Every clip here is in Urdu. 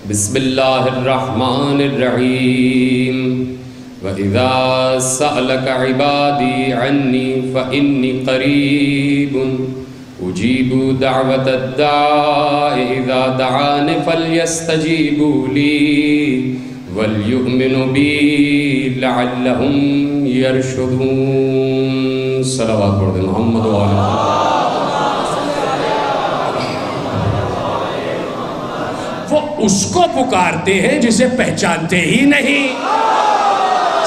بسم اللہ الرحمن الرحیم وَإِذَا سَأَلَكَ عِبَادِي عَنِّي فَإِنِّي قَرِيبٌ أُجِيبُ دَعْوَةَ الدَّاعِ إِذَا دَعَانِ فَلْيَسْتَجِيبُوا لِي وَلْيُؤْمِنُوا بِي لَعَلَّهُمْ يَرْشُدُونَ۔ صلوات پڑھ دیں محمد و آلہ محمد۔ وہ اس کو پکارتے ہیں جسے پہچانتے ہی نہیں۔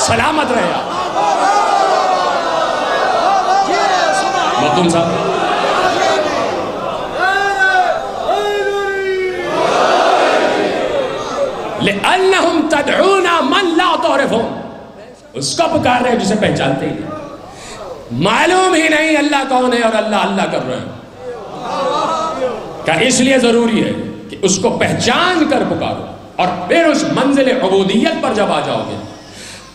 سلامت رہے آپ مختوم صاحب۔ لِأَنَّهُمْ تَدْعُونَ مَنْ لَا تُعْرِفُونَ، اس کو پکار رہے ہیں جسے پہچانتے ہی نہیں، معلوم ہی نہیں اللہ کون ہے اور اللہ اللہ کر رہے ہیں۔ کہ اس لیے ضروری ہے کہ اس کو پہچان کر پکارو، اور پھر اس منزل عبودیت پر جب آ جاؤ گے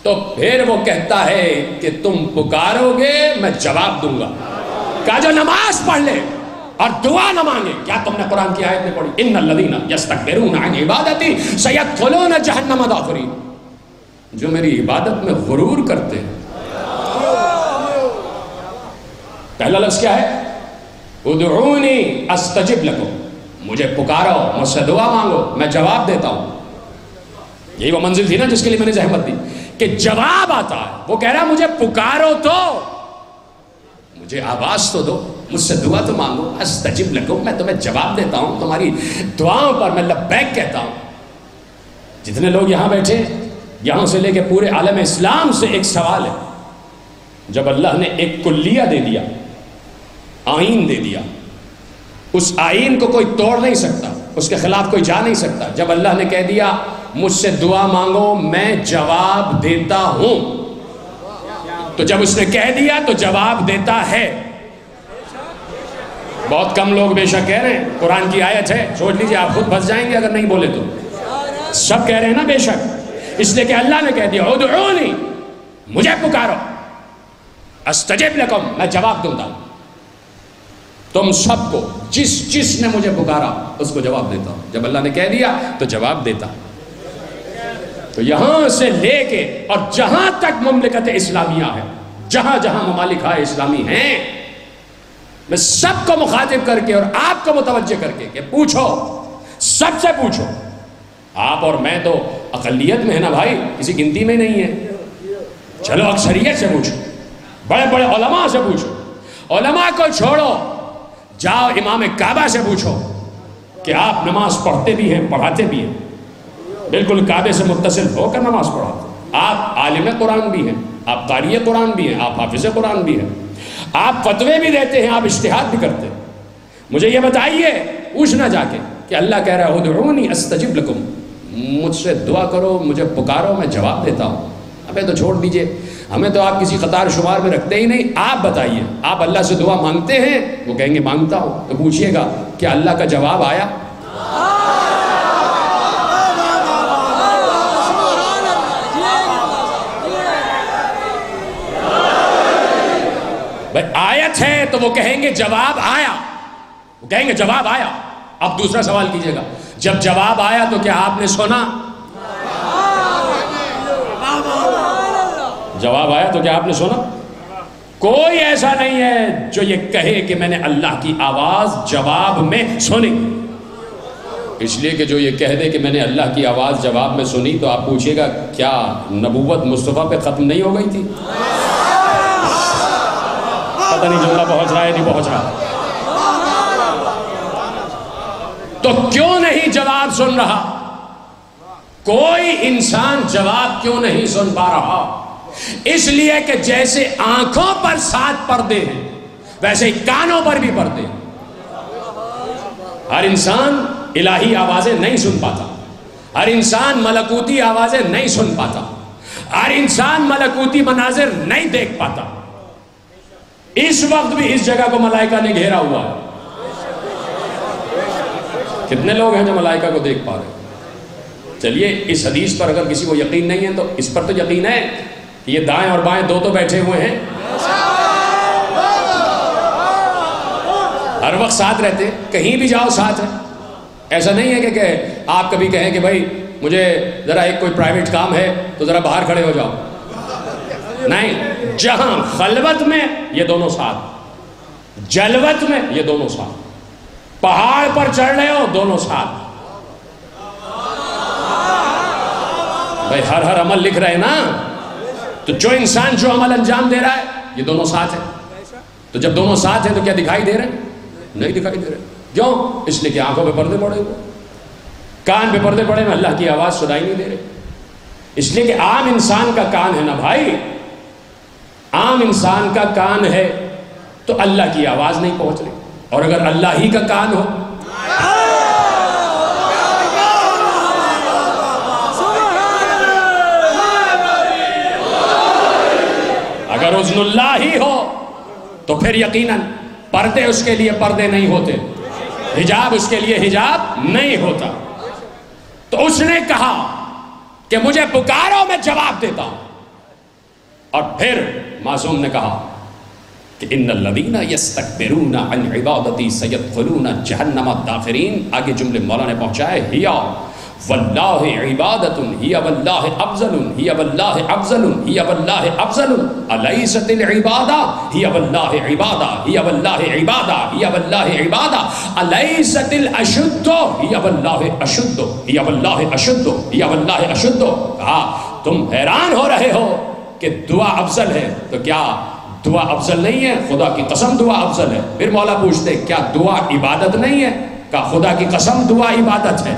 تو پھر وہ کہتا ہے کہ تم پکارو گے میں جواب دوں گا۔ کہا جو نماز پڑھ لے اور دعا نہ مانگے، کیا تم نے قرآن کی آیت میں پڑھی ان الذین یستکبرون عن عبادتی سیدخلون جہنم داخرین، جو میری عبادت میں غرور کرتے ہیں۔ پہلا لفظ کیا ہے؟ ادعونی استجب لکم، مجھے پکارو مجھ سے دعا مانگو میں جواب دیتا ہوں۔ یہی وہ منزل تھی نا جس کے لیے میں نے زحمت دی کہ جواب آتا ہے۔ وہ کہہ رہا مجھے پکارو تو مجھے آواز تو دو، مجھ سے دعا تو مانگو، استجب لکم، میں تمہیں جواب دیتا ہوں، تمہاری دعاؤں پر میں لبیک کہتا ہوں۔ جتنے لوگ یہاں بیٹھے، یہاں سے لے کے پورے عالم اسلام سے ایک سوال ہے۔ جب اللہ نے ایک کلیہ دے دیا، آئین دے دیا، اس آئین کو کوئی توڑ نہیں سکتا، اس کے خلاف کوئی جا نہیں سکتا۔ جب اللہ نے کہہ دیا مجھ سے دعا مانگو میں جواب دیتا ہوں، تو جب اس نے کہہ دیا تو جواب دیتا ہے۔ بہت کم لوگ بے شک کہہ رہے ہیں قرآن کی آیت ہے، سوچ لیجئے آپ خود پھنس جائیں گے اگر نہیں بولے تو۔ سب کہہ رہے ہیں نا بے شک، اس لیے کہ اللہ نے کہہ دیا ادعونی، مجھے پکارو، استجب لکم، میں جواب دوں گا۔ تم سب کو جس نے مجھے پکارا اس کو جواب دیتا ہوں۔ جب اللہ نے کہہ دیا تو جواب دیتا۔ تو یہاں سے لے کے اور جہاں تک مملکت اسلامیہ ہے، جہاں جہاں ممالک اسلامی ہیں، میں سب کو مخاطب کر کے اور آپ کو متوجہ کر کے کہ پوچھو، سب سے پوچھو۔ آپ اور میں تو اقلیت میں ہے نا بھائی، کسی گنتی میں نہیں ہے، چلو اکثریت سے پوچھو، بڑے بڑے علماء سے پوچھو۔ علماء کو چھوڑو، جاؤ امام کعبہ سے پوچھو کہ آپ نماز پڑھتے بھی ہیں پڑھاتے بھی ہیں، بالکل کعبے سے متصل ہو کر نماز پڑھاتے، آپ عالم قرآن بھی ہیں، آپ قاری قرآن بھی ہیں، آپ حافظ قرآن بھی ہیں، آپ فتوے بھی دیتے ہیں، آپ اجتہاد بھی کرتے ہیں۔ مجھے یہ بتائیے، پوچھنا جا کے کہ اللہ کہہ رہا ہے ادعونی استجب لکم، مجھ سے دعا کرو مجھے پکارو میں جواب دیتا ہوں۔ ہمیں تو چھوڑ دیجئے، ہمیں تو آپ کسی قطار شمار میں رکھتے ہی نہیں۔ آپ بتائیے، آپ اللہ سے دعا مانگتے ہیں؟ وہ کہیں گے مانگتا ہوں۔ تو پوچھئے گا کیا اللہ کا جواب آیا؟ بھائی آیت ہے تو وہ کہیں گے جواب آیا، وہ کہیں گے جواب آیا۔ اب دوسرا سوال کیجئے گا، جب جواب آیا تو کیا آپ نے سنا؟ جواب آیا تو کیا آپ نے سنا؟ کوئی ایسا نہیں ہے جو یہ کہے کہ میں نے اللہ کی آواز جواب میں سنی۔ اس لیے کہ جو یہ کہہ دے کہ میں نے اللہ کی آواز جواب میں سنی تو آپ پوچھئے گا کیا نبوت مصطفیٰ پہ ختم نہیں ہو گئی تھی؟ پتہ نہیں جملہ پہنچ رہا ہے نہیں پہنچ رہا۔ تو کیوں نہیں جواب سن رہا؟ کوئی انسان جواب کیوں نہیں سن پا رہا؟ اس لیے کہ جیسے آنکھوں پر 7 پردے ہیں ویسے ہی کانوں پر بھی پردے ہیں۔ ہر انسان الہی آوازیں نہیں سن پاتا، ہر انسان ملکوتی آوازیں نہیں سن پاتا، ہر انسان ملکوتی مناظر نہیں دیکھ پاتا۔ اس وقت بھی اس جگہ کو ملائکہ نے گھیرا ہوا ہے۔ کتنے لوگ ہیں جو ملائکہ کو دیکھ پا رہے ہیں؟ چلیے اس حدیث پر اگر کسی کو یقین نہیں ہے تو اس پر تو یقین ہے کہ یہ دائیں اور بائیں دو تو بیٹھے ہوئے ہیں، ہر وقت ساتھ رہتے، کہیں بھی جاؤ ساتھ ہے۔ ایسا نہیں ہے کہ آپ کبھی کہیں کہ بھائی مجھے ذرا ایک کوئی پرائیویٹ کام ہے تو ذرا باہر کھڑے ہو جاؤ. نہیں، جہاں خلوت میں یہ دونوں ساتھ، جلوت میں یہ دونوں ساتھ، پہاڑ پر چڑھ رہے ہو دونوں ساتھ. بھائی ہر عمل لکھ رہے ہیں نا، تو جو انسان جو عمل انجام دے رہا ہے یہ دونوں ساتھ ہیں. تو جب دونوں ساتھ ہیں تو کیا دکھائی دے رہے ہیں؟ نہیں دکھائی دے رہے. کیوں؟ اس لیے کہ آنکھوں پہ پردے پڑے ہوئے، کان پہ پردے پڑے میں اللہ کی آواز سنائی نہیں دے رہے. اس لیے کہ عام انسان کا کان ہے نا بھائی، عام انسان کا کان ہے تو اللہ کی آواز نہیں پہنچ رہی. اور اگر اللہ ہی کا کان ہو، اگر اذن اللہ ہی ہو تو پھر یقیناً پردے اس کے لیے پردے نہیں ہوتے، حجاب اس کے لیے حجاب نہیں ہوتا. تو اس نے کہا کہ مجھے پکارو میں جواب دیتا ہوں. اور پھر معصوم نے کہا کہ ان الذین یستکبرون عن عبادتی سیدخلون جہنم داخرین. آگے جملے مولا نے پہنچائے، ہیا واللہ عبادت ہی واللہ افضل ہی واللہ افضل ہی واللہ افضل الیست العبادہ ہی واللہ عبادہ ہی واللہ عبادہ ہی واللہ عبادہ الیست الاشد ہی واللہ اشد ہی واللہ اشد ہی واللہ اشد. کہا تم حیران ہو رہے ہو کہ دعا افضل ہے، تو کیا دعا افضل نہیں ہے؟ خدا کی قسم دعا افضل ہے. پھر مولا پوچھتے کیا دعا عبادت نہیں ہے؟ کہا خدا کی قسم دعا عبادت ہے.